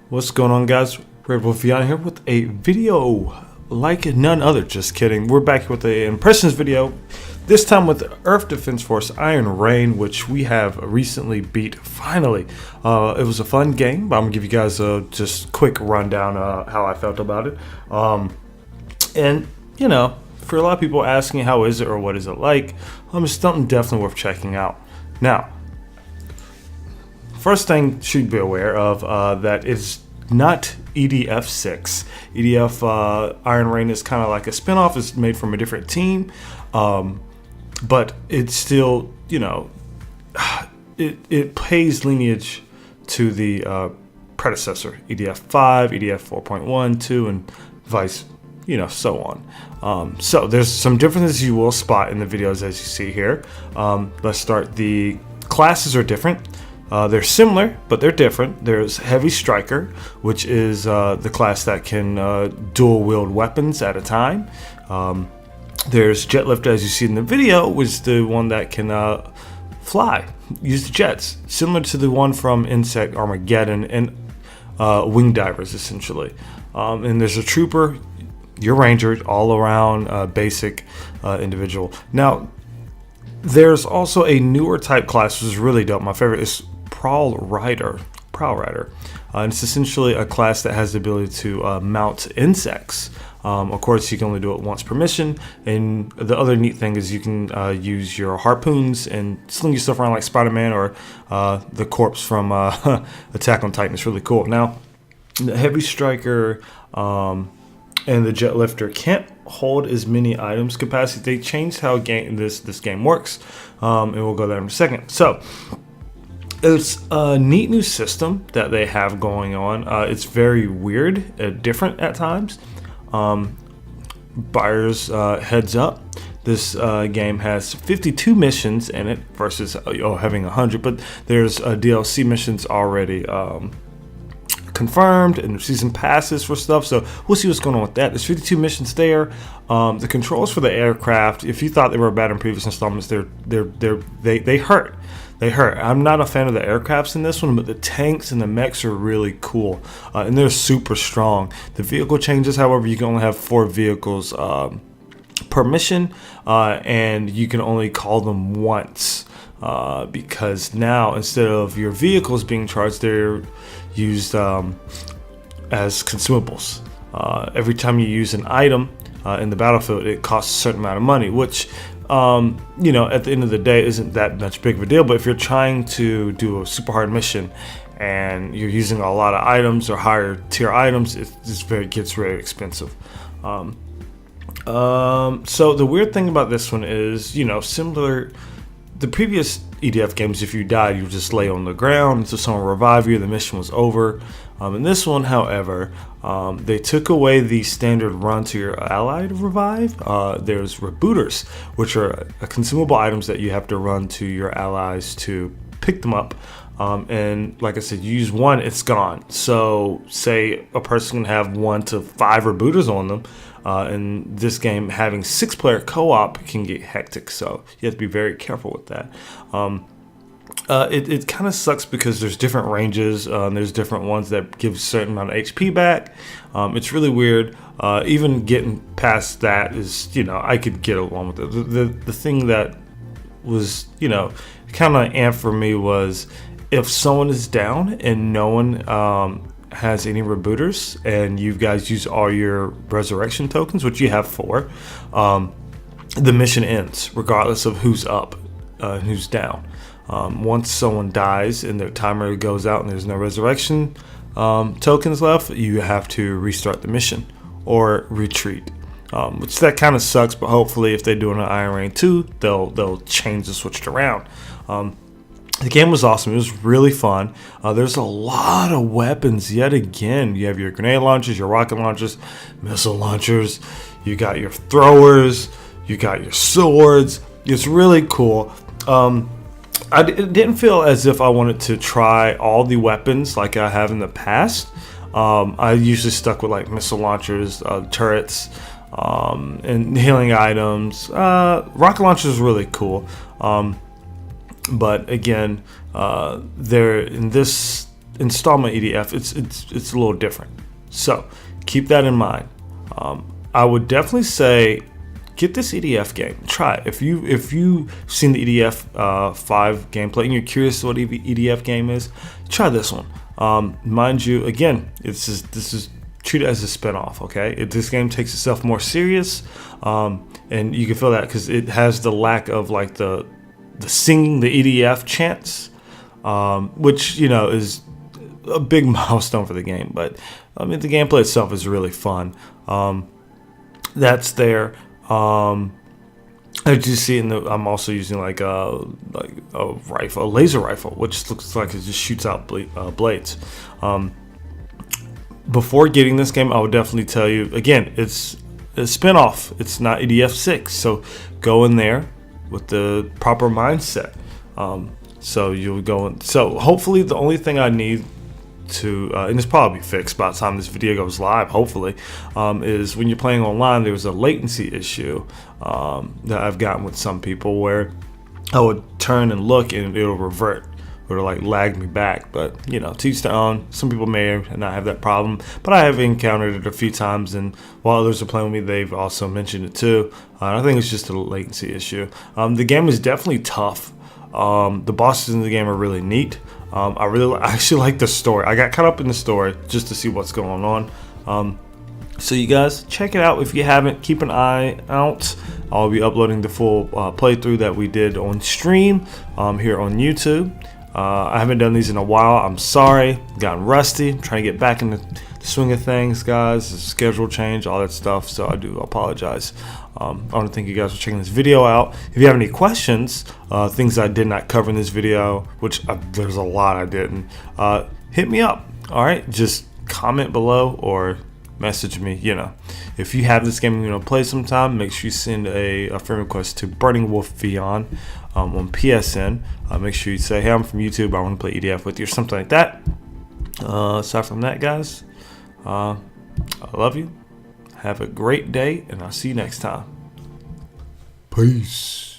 What's going on, guys? Red Wolf Beyond here with a video like none other. Just kidding. We're back with an impressions video. This time with Earth Defense Force Iron Rain, which we have recently beat finally. It was a fun game, but I'm gonna give you guys a just quick rundown how I felt about it. And you know, for a lot of people asking how is it or what is it like, it's something definitely worth checking out. Now, first thing you should be aware of that is not EDF 6. EDF Iron Rain is kind of like a spinoff. It's made from a different team, but it's still, you know, it pays lineage to the predecessor, EDF 5, EDF 4.1, 2, and vice, you know, so on. So there's some differences you will spot in the videos as you see here. Let's start. The classes are different. They're similar, but they're different. There's Heavy Striker, which is the class that can dual wield weapons at a time. There's Jet Lifter, as you see in the video, which is the one that can fly, use the jets, similar to the one from Insect Armageddon and Wing Divers, essentially. And there's a Trooper, your Ranger, all around basic individual. Now, there's also a newer type class, which is really dope. My favorite is Prowl Rider. And it's essentially a class that has the ability to mount insects. Of course, you can only do it once per mission. And the other neat thing is you can use your harpoons and sling yourself around like Spider-Man or the corpse from Attack on Titan. It's really cool. Now, the Heavy Striker and the Jet Lifter can't hold as many items capacity. They changed how this game works, and we'll go there in a second. So it's a neat new system that they have going on. It's very weird, different at times. Buyers, heads up. This game has 52 missions in it versus having 100, but there's DLC missions already confirmed and season passes for stuff, so we'll see what's going on with that. There's 52 missions there. The controls for the aircraft, if you thought they were bad in previous installments, they hurt. I'm not a fan of the aircrafts in this one, but the tanks and the mechs are really cool, and they're super strong. The vehicle changes, however, you can only have 4 vehicles per mission, and you can only call them once, because now instead of your vehicles being charged, they're used as consumables. Every time you use an item in the battlefield, it costs a certain amount of money, which you know, at the end of the day isn't that much big of a deal. But if you're trying to do a super hard mission and you're using a lot of items or higher tier items, it gets very expensive. So the weird thing about this one is, you know, similar the previous EDF games, if you died, you would just lay on the ground until someone revive you. The mission was over. In this one, however, they took away the standard run to your ally to revive. There's rebooters, which are consumable items that you have to run to your allies to pick them up. And like I said, you use one, it's gone. So say a person can have 1 to 5 rebooters on them. In this game, having 6-player co-op can get hectic, so you have to be very careful with that. It kind of sucks because there's different ranges, and there's different ones that give a certain amount of HP back. It's really weird. Even getting past that is, you know, I could get along with it. The thing that was, you know, kind of amp for me was if someone is down and no one has any rebooters and you guys use all your resurrection tokens, which you have 4, the mission ends regardless of who's up and who's down. Once someone dies and their timer goes out and there's no resurrection tokens left, you have to restart the mission or retreat, which that kind of sucks, but hopefully if they do it on Iron Rain 2, they'll change the switch around. The game was awesome. It was really fun. There's a lot of weapons yet again. You have your grenade launchers, your rocket launchers, missile launchers. You got your throwers. You got your swords. It's really cool. It didn't feel as if I wanted to try all the weapons like I have in the past. I usually stuck with like missile launchers, turrets, and healing items. Rocket launchers is really cool. But again, there in this installment EDF, it's a little different. So keep that in mind. I would definitely say get this EDF game. Try it. If you've seen the EDF 5 gameplay and you're curious what EDF game is, try this one. Mind you, again, this is treat it as a spin-off. Okay, this game takes itself more serious, and you can feel that because it has the lack of like the singing, the EDF chants, which is a big milestone for the game. But I mean, the gameplay itself is really fun. That's there. As you see I'm also using like a rifle, a laser rifle, which looks like it just shoots out blades. Before getting this game, I would definitely tell you again, it's a spin-off. It's not EDF 6, so go in there with the proper mindset. So you'll go in. So hopefully, the only thing I need to, and it's probably fixed by the time this video goes live, hopefully, is when you're playing online, there was a latency issue that I've gotten with some people where I would turn and look and it'll revert, or like lag me back. But to each their own. Some people may not have that problem, but I have encountered it a few times, and while others are playing with me, they've also mentioned it too. I think it's just a latency issue. The game is definitely tough. The bosses in the game are really neat. I actually like the story. I got caught up in the story just to see what's going on. So you guys check it out if you haven't. Keep an eye out. I'll be uploading the full playthrough that we did on stream here on YouTube. I haven't done these in a while. I'm sorry. Gotten rusty. I'm trying to get back in the swing of things, guys. Schedule change, all that stuff. So I do apologize. I want to thank you guys for checking this video out. If you have any questions, things I did not cover in this video, which there's a lot I didn't, hit me up. All right, just comment below or message me. If you have this game and you want to play sometime, make sure you send a friend request to Burning Wolf Vion on PSN. Make sure you say, hey, I'm from YouTube, I want to play EDF with you, or something like that. Aside from that, guys, I love you. Have a great day, and I'll see you next time. Peace.